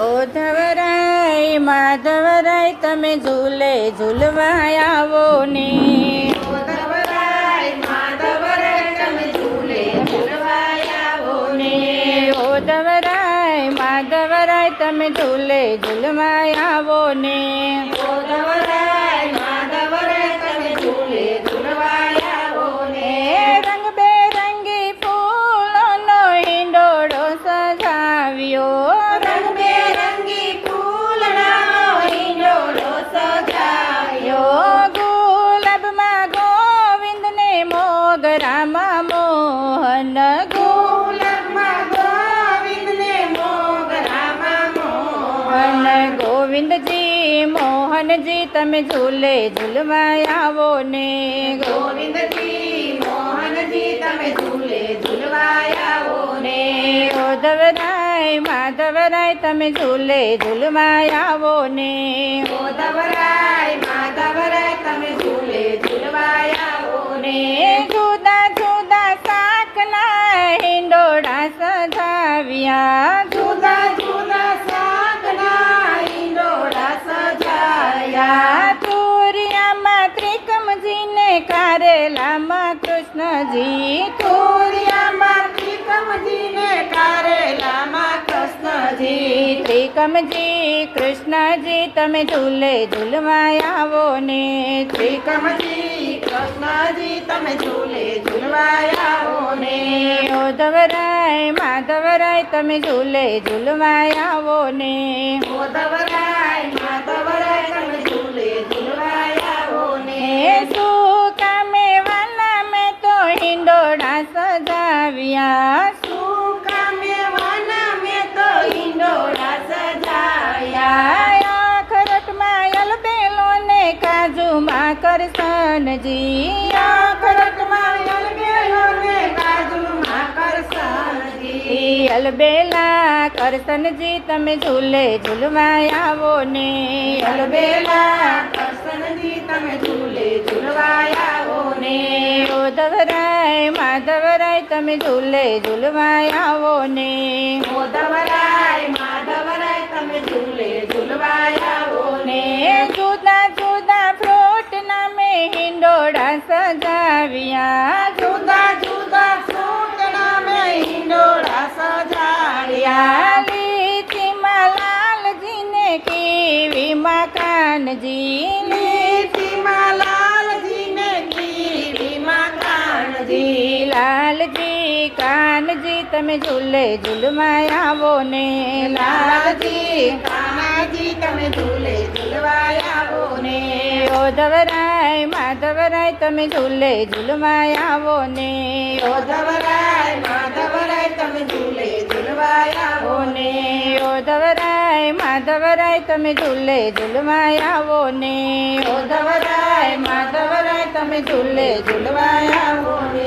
ઓધવરાય માધવરાય તમે ઝૂલે ઝૂલવા આવો ને. ઓધવરાય માધવરાય તમે ઝૂલે ઝૂલવા આવો ને. ઓધવરાય માધવરાય તમે ઝૂલે ઝૂલવા આવો ને. ઓધવરાય માધવરાય તમે ઝૂલે ઝૂલવા આવો ને. રંગબેરંગી ફૂલોનો હિંડોળો સજાવ્યો. રંગબેરંગી ફૂલનો હિંડોળો સજાવ્યો. ગુલાબમાં ગોવિંદને મોગરામાં મોહન. ગુલાબમાં ગોવિંદને મોગરામાં મોહન. ગોવિંદજી મોહનજી તમે ઝૂલે ઝૂલવા આવો ને. ગોવિંદજી મોહનજી તમે ઝૂલે ઝૂલવા આવો ને. ઓધવરાય માધવરાય તમે ઝૂલે ઝૂલવા આવો ને. ઓધવરાય માધવરાય તમે ઝૂલે ઝૂલવા આવો ને. જુદા જુદા શાકના હિંડોળા સજાવ્યા. જુદા જુદા શાકના હિંડોળા સજાયા. તુરિયામાં ત્રિકમજીને કારેલામાં કૃષ્ણજી. તુરિયામાં ત્રિકમજીને કારેલામાં કૃષ્ણજી. ત્રિકમજી કૃષ્ણજી તમે ઝૂલે ઝૂલવા આવો ને. ત્રિકમજી કૃષ્ણજી તમે ઝૂલે ઝૂલવા આવો ને. ઓધવરાય માધવરાય તમે ઝૂલે ઝૂલવા આવો ને. ઓધવરાય માધવરાય તમે ઝૂલે ઝૂલવા આવો ને. સુકા મેવાના મેં તો હિંડોળા સજાવ્યા. સૂકા મેવાના મેં તો હિંડોળા સજાયા. અખરોટમાં અલબેલો ને કાજુમાં કરસનજી. અખરોટમાં અલબેલો ને કાજુમાં કરસનજી. અલબેલા કરસનજી તમે ઝૂલે ઝૂલવા આવો ને. અલબેલા કરસનજી તમે ઝૂલે ઝૂલવા આવો ને. ઓધવરાય માધવરાય તમે ઝૂલે ઝૂલવા આવો ને. ઓધવરાય માધવરાય તમે ઝૂલે ઝૂલવા આવો ને. જુદા જુદા ફ્રૂટના મેં હિંડોળા સજાવ્યા. જુદા જુદા ફ્રૂટના મેં હિંડોળા સજાવ્યા. લીચીમાં લાલજીને કીવીમાં કાનજી. લીચીમાં લાલજીને કીવીમાં કાનજી. લાલજી કાનજી તમે ઝૂલે ઝૂલવા આવો ને. લાલજી કાનાજી તમે ઝૂલે ઝૂલવા આવો ને. ઓધવરાય માધવરાય તમે ઝૂલે ઝૂલવા આવો ને. ઓધવરાય માધવરાય તમે ઝૂલે ઝૂલવા આવો ને. ઓધવરાય માધવરાય તમે ઝૂલે ઝૂલવા આવો ને. ઓધવરાય માધવરાય તમે ઝૂલે ઝૂલવા આવો ને.